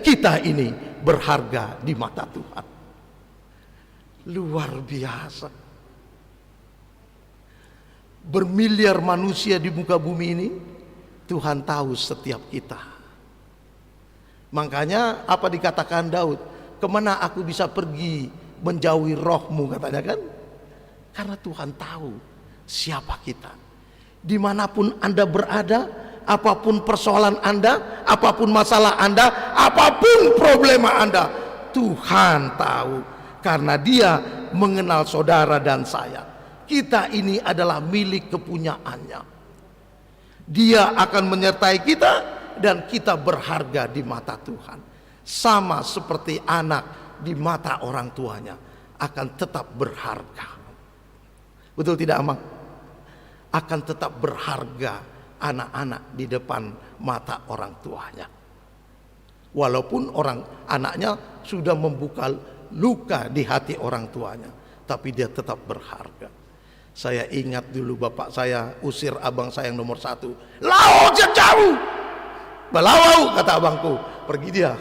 kita ini berharga di mata Tuhan. Luar biasa. Bermiliar manusia di muka bumi ini, Tuhan tahu setiap kita. Makanya apa dikatakan Daud, kemana aku bisa pergi menjauhi rohmu, katanya kan? Karena Tuhan tahu siapa kita. Dimanapun Anda berada, apapun persoalan Anda, apapun masalah Anda, apapun problema Anda, Tuhan tahu. Karena Dia mengenal saudara dan saya. Kita ini adalah milik kepunyaannya. Dia akan menyertai kita, dan kita berharga di mata Tuhan. Sama seperti anak di mata orang tuanya akan tetap berharga. Betul tidak, Amang? Akan tetap berharga anak-anak di depan mata orang tuanya. Walaupun anaknya sudah membuka luka di hati orang tuanya, tapi dia tetap berharga. Saya ingat dulu bapak saya usir abang saya yang nomor 1. Laut jauh. Balawau, kata abangku, pergi dia.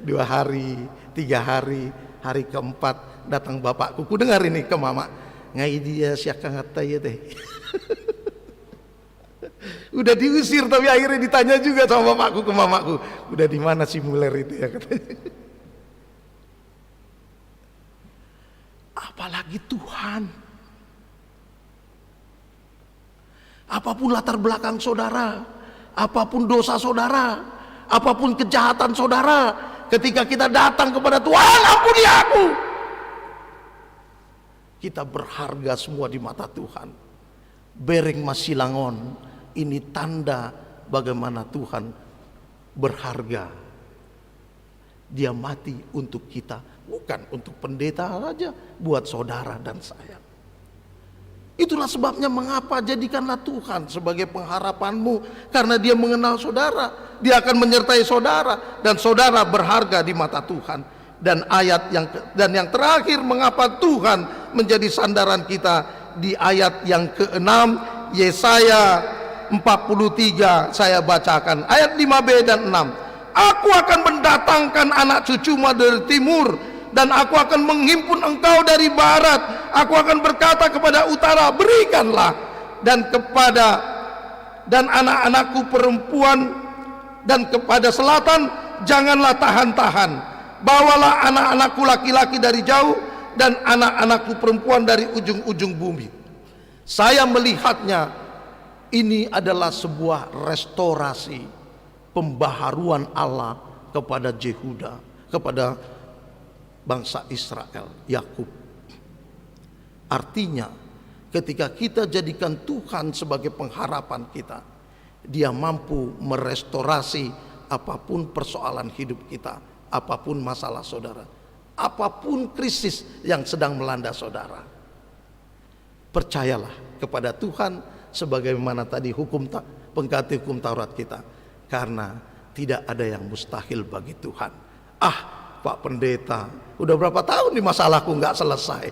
2 hari, 3 hari, hari keempat datang bapakku. Ku dengar ini ke mama, ngai dia siaka ngata ya teh. Udah diusir tapi akhirnya ditanya juga sama bapakku ke mamaku, udah di mana si Muller itu ya, katanya. Apalagi Tuhan. Apapun latar belakang saudara, apapun dosa saudara, apapun kejahatan saudara, ketika kita datang kepada Tuhan, ampuni aku, kita berharga semua di mata Tuhan. Bereng Masilangon, ini tanda bagaimana Tuhan berharga. Dia mati untuk kita, bukan untuk pendeta saja, buat saudara dan saya. Itulah sebabnya mengapa jadikanlah Tuhan sebagai pengharapanmu, karena Dia mengenal saudara, Dia akan menyertai saudara, dan saudara berharga di mata Tuhan. Dan yang terakhir, mengapa Tuhan menjadi sandaran kita, di ayat yang ke-6 Yesaya 43, saya bacakan ayat 5b dan 6. Aku akan mendatangkan anak cucumu dari timur, dan aku akan menghimpun engkau dari barat. Aku akan berkata kepada utara, berikanlah, dan anak-anakku perempuan, dan kepada selatan, janganlah tahan-tahan. Bawalah anak-anakku laki-laki dari jauh, dan anak-anakku perempuan dari ujung-ujung bumi. Saya melihatnya, ini adalah sebuah restorasi, pembaharuan Allah kepada Yehuda, kepada bangsa Israel, Yakub. Artinya ketika kita jadikan Tuhan sebagai pengharapan kita, Dia mampu merestorasi apapun persoalan hidup kita, apapun masalah saudara, apapun krisis yang sedang melanda saudara. Percayalah kepada Tuhan sebagaimana tadi pengganti hukum Taurat kita, karena tidak ada yang mustahil bagi Tuhan. Pak Pendeta, udah berapa tahun nih masalahku nggak selesai?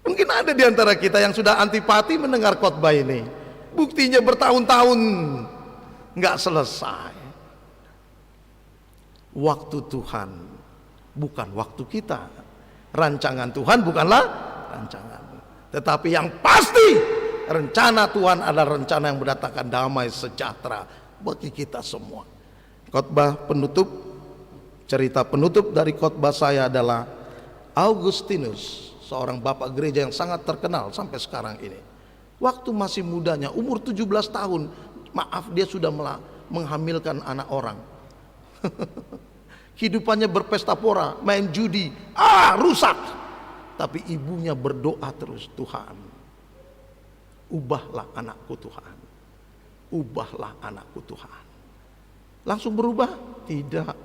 Mungkin ada di antara kita yang sudah antipati mendengar khotbah ini. Buktinya bertahun-tahun nggak selesai. Waktu Tuhan bukan waktu kita. Rancangan Tuhan bukanlah rancangan. Tetapi yang pasti rencana Tuhan adalah rencana yang mendatangkan damai sejahtera bagi kita semua. Khotbah penutup, cerita penutup dari khotbah saya adalah Augustinus, seorang bapak gereja yang sangat terkenal sampai sekarang ini. Waktu masih mudanya, umur 17 tahun, dia sudah menghamilkan anak orang. Hidupannya berpesta pora, main judi, rusak. Tapi ibunya berdoa terus, Tuhan, ubahlah anakku Tuhan. Ubahlah anakku Tuhan. Langsung berubah? Tidak.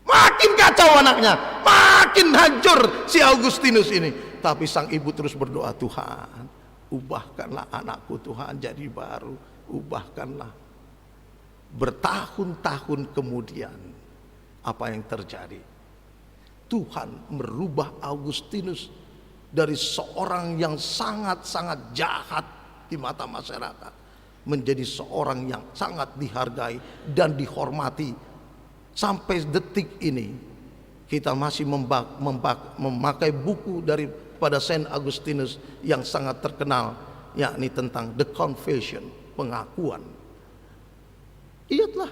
Makin kacau anaknya, makin hancur si Augustinus ini. Tapi sang ibu terus berdoa, Tuhan, ubahkanlah anakku Tuhan jadi baru. Ubahkanlah. Bertahun-tahun kemudian, apa yang terjadi? Tuhan merubah Augustinus dari seorang yang sangat-sangat jahat di mata masyarakat menjadi seorang yang sangat dihargai dan dihormati. Sampai detik ini kita masih memakai buku daripada Saint Augustinus yang sangat terkenal, yakni tentang The Confession, pengakuan. Lihatlah,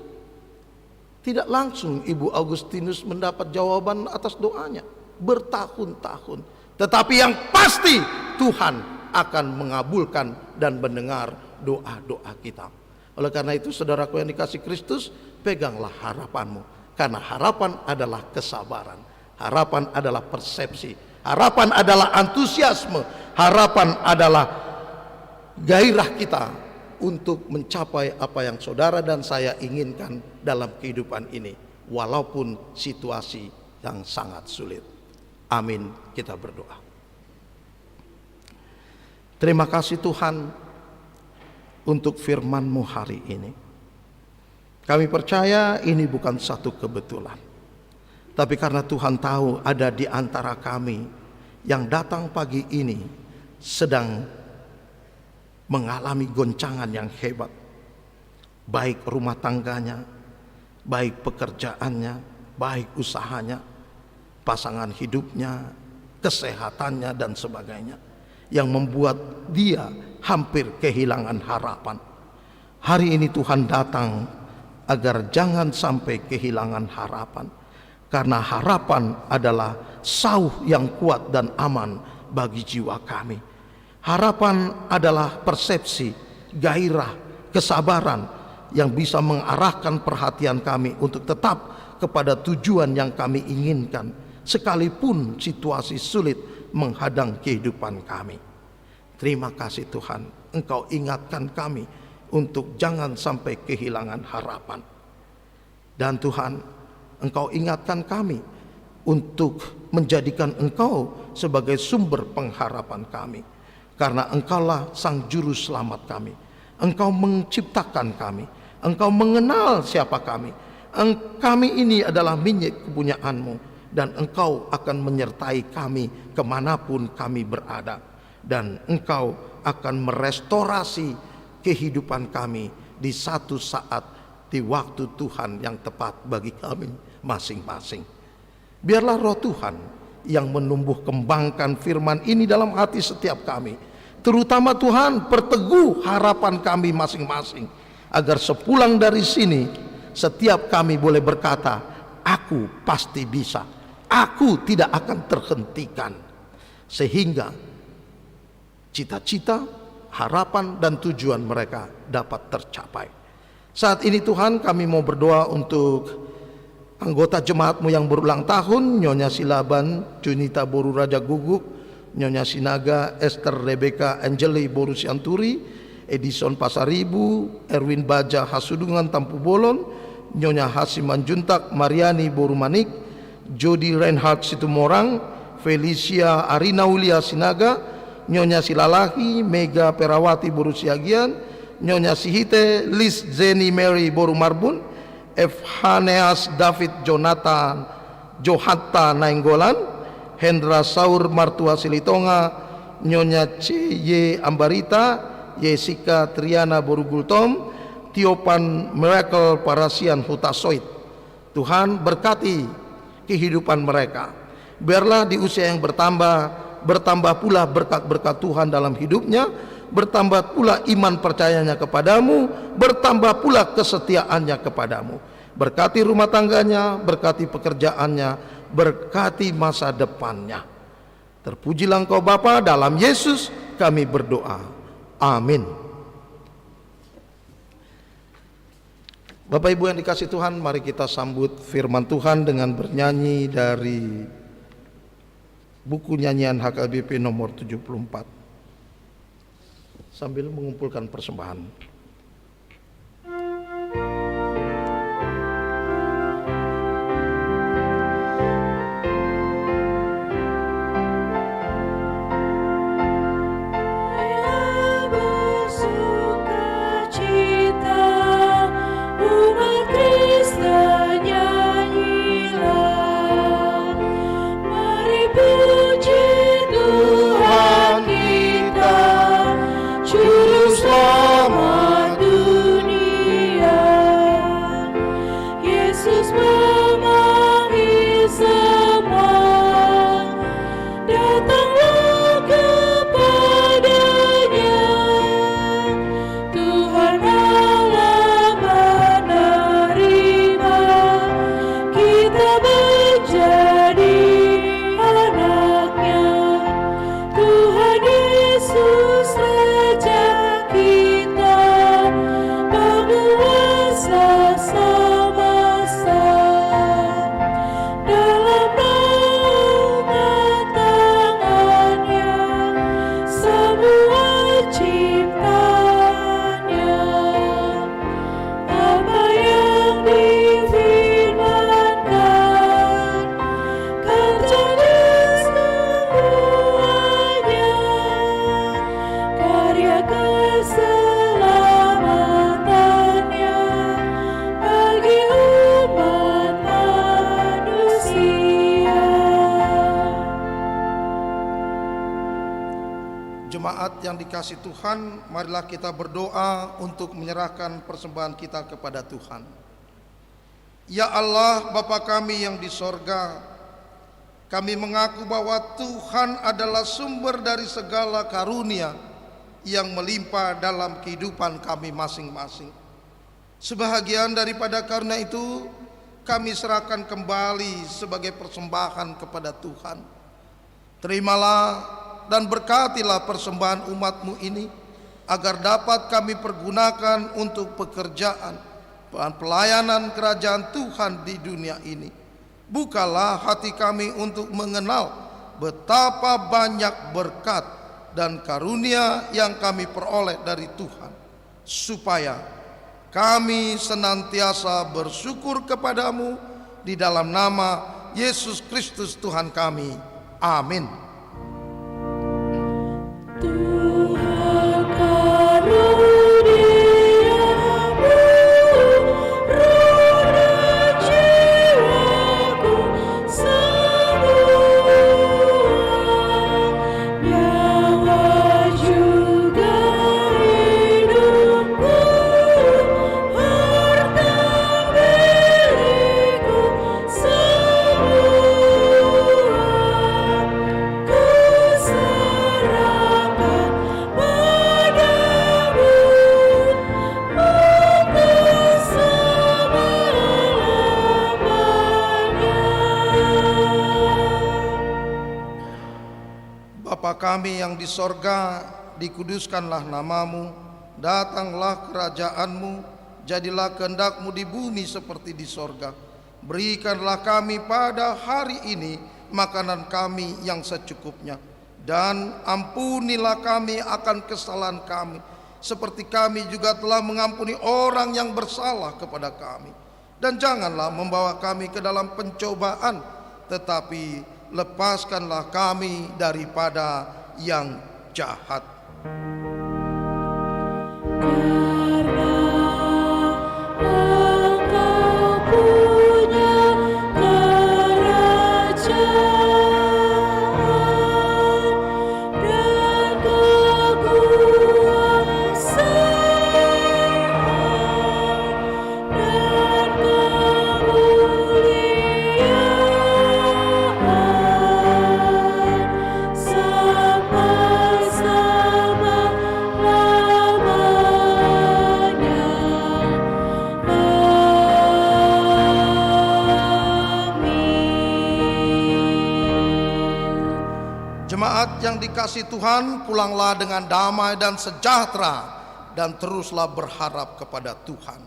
tidak langsung Ibu Augustinus mendapat jawaban atas doanya bertahun-tahun, tetapi yang pasti Tuhan akan mengabulkan dan mendengar doa-doa kita. Oleh karena itu, saudaraku yang dikasih Kristus, peganglah harapanmu, karena harapan adalah kesabaran, harapan adalah persepsi, harapan adalah antusiasme, harapan adalah gairah kita untuk mencapai apa yang saudara dan saya inginkan dalam kehidupan ini, walaupun situasi yang sangat sulit. Amin. Kita berdoa. Terima kasih Tuhan untuk firman-Mu hari ini. Kami percaya ini bukan satu kebetulan, tapi karena Tuhan tahu ada di antara kami yang datang pagi ini sedang mengalami goncangan yang hebat, baik rumah tangganya, baik pekerjaannya, baik usahanya, pasangan hidupnya, kesehatannya dan sebagainya, yang membuat dia hampir kehilangan harapan. Hari ini Tuhan datang agar jangan sampai kehilangan harapan, karena harapan adalah sauh yang kuat dan aman bagi jiwa kami. Harapan adalah persepsi, gairah, kesabaran yang bisa mengarahkan perhatian kami untuk tetap kepada tujuan yang kami inginkan, sekalipun situasi sulit menghadang kehidupan kami. Terima kasih Tuhan, Engkau ingatkan kami untuk jangan sampai kehilangan harapan. Dan Tuhan, Engkau ingatkan kami untuk menjadikan Engkau sebagai sumber pengharapan kami, karena Engkaulah Sang Juru Selamat kami. Engkau menciptakan kami, Engkau mengenal siapa kami. Kami ini adalah milik kepunyaan-Mu, dan Engkau akan menyertai kami kemanapun kami berada, dan Engkau akan merestorasi kehidupan kami di satu saat, di waktu Tuhan yang tepat bagi kami masing-masing. Biarlah Roh Tuhan yang menumbuh kembangkan firman ini dalam hati setiap kami, terutama Tuhan perteguh harapan kami masing-masing, agar sepulang dari sini setiap kami boleh berkata, aku pasti bisa, aku tidak akan terhentikan, sehingga cita-cita, harapan dan tujuan mereka dapat tercapai. Saat ini Tuhan, kami mau berdoa untuk anggota jemaatmu yang berulang tahun, Nyonya Silaban, Junita Boru Raja Guguk, Nyonya Sinaga, Esther Rebecca Angeli Boru Sianturi, Edison Pasaribu, Erwin Baja Hasudungan Tampu Bolon, Nyonya Hasiman Juntak Mariani Boru Manik, Jody Reinhardt Situmorang, Felicia Arina Ulia Sinaga, Nyonya Silalahi Mega Perawati Boru Siagian, Nyonya Sihite Liz Zeni Mary Boru Marbun, F. Haneas David Jonathan Johatta Nainggolan, Hendra Saur Martua Silitonga, Nyonya C.Y. Ambarita, Jessica Triana Borugultom, Tiopan Miracle Parasian Hutasoit. Tuhan berkati kehidupan mereka. Biarlah di usia yang bertambah pula berkat-berkat Tuhan dalam hidupnya, bertambah pula iman percayanya kepadamu, bertambah pula kesetiaannya kepadamu. Berkati rumah tangganya, berkati pekerjaannya, berkati masa depannya. Terpujilah Engkau Bapa, dalam Yesus kami berdoa. Amin. Bapak Ibu yang dikasihi Tuhan, mari kita sambut firman Tuhan dengan bernyanyi dari buku nyanyian HKBP nomor 74 sambil mengumpulkan persembahan. Jemaat yang dikasihi Tuhan, marilah kita berdoa untuk menyerahkan persembahan kita kepada Tuhan. Ya Allah, Bapa kami yang di sorga, kami mengaku bahwa Tuhan adalah sumber dari segala karunia yang melimpah dalam kehidupan kami masing-masing. Sebahagian daripada karunia itu kami serahkan kembali sebagai persembahan kepada Tuhan. Terimalah dan berkatilah persembahan umat-Mu ini, agar dapat kami pergunakan untuk pekerjaan dan pelayanan kerajaan Tuhan di dunia ini. Bukalah hati kami untuk mengenal betapa banyak berkat dan karunia yang kami peroleh dari Tuhan, supaya kami senantiasa bersyukur kepadamu di dalam nama Yesus Kristus Tuhan kami. Amin. Tuhan karuniamu, roh dan jiwaku semua, nyawa juga hidupku, harta milikku semua, ku serahkan padamu untuk selama-lamanya. Bapa kami yang di sorga, dikuduskanlah namamu, datanglah kerajaanmu, jadilah kehendak-Mu di bumi seperti di sorga. Berikanlah kami pada hari ini makanan kami yang secukupnya, dan ampunilah kami akan kesalahan kami, seperti kami juga telah mengampuni orang yang bersalah kepada kami. Dan janganlah membawa kami ke dalam pencobaan, tetapi lepaskanlah kami daripada yang jahat. Karena Engkau punya kerajaan dan kekuasaan dan kemuliaan sampai-sama lamanya. Amin. Jemaat yang dikasihi Tuhan, pulanglah dengan damai dan sejahtera, dan teruslah berharap kepada Tuhan,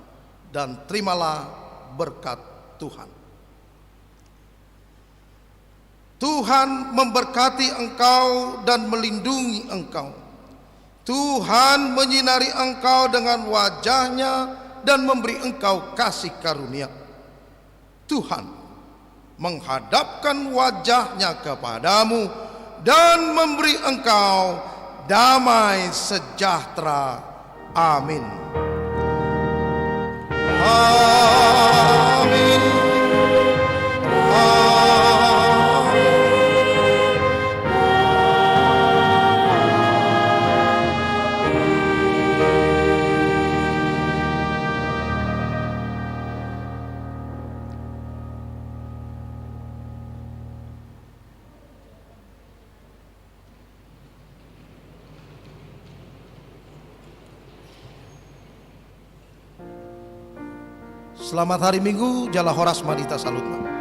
dan terimalah berkat Tuhan. Tuhan memberkati engkau dan melindungi engkau. Tuhan menyinari engkau dengan wajah-Nya dan memberi engkau kasih karunia. Tuhan menghadapkan wajah-Nya kepadamu dan memberi engkau damai sejahtera. Amin. Amin. Selamat hari Minggu, Jala Horas Madita Salutna.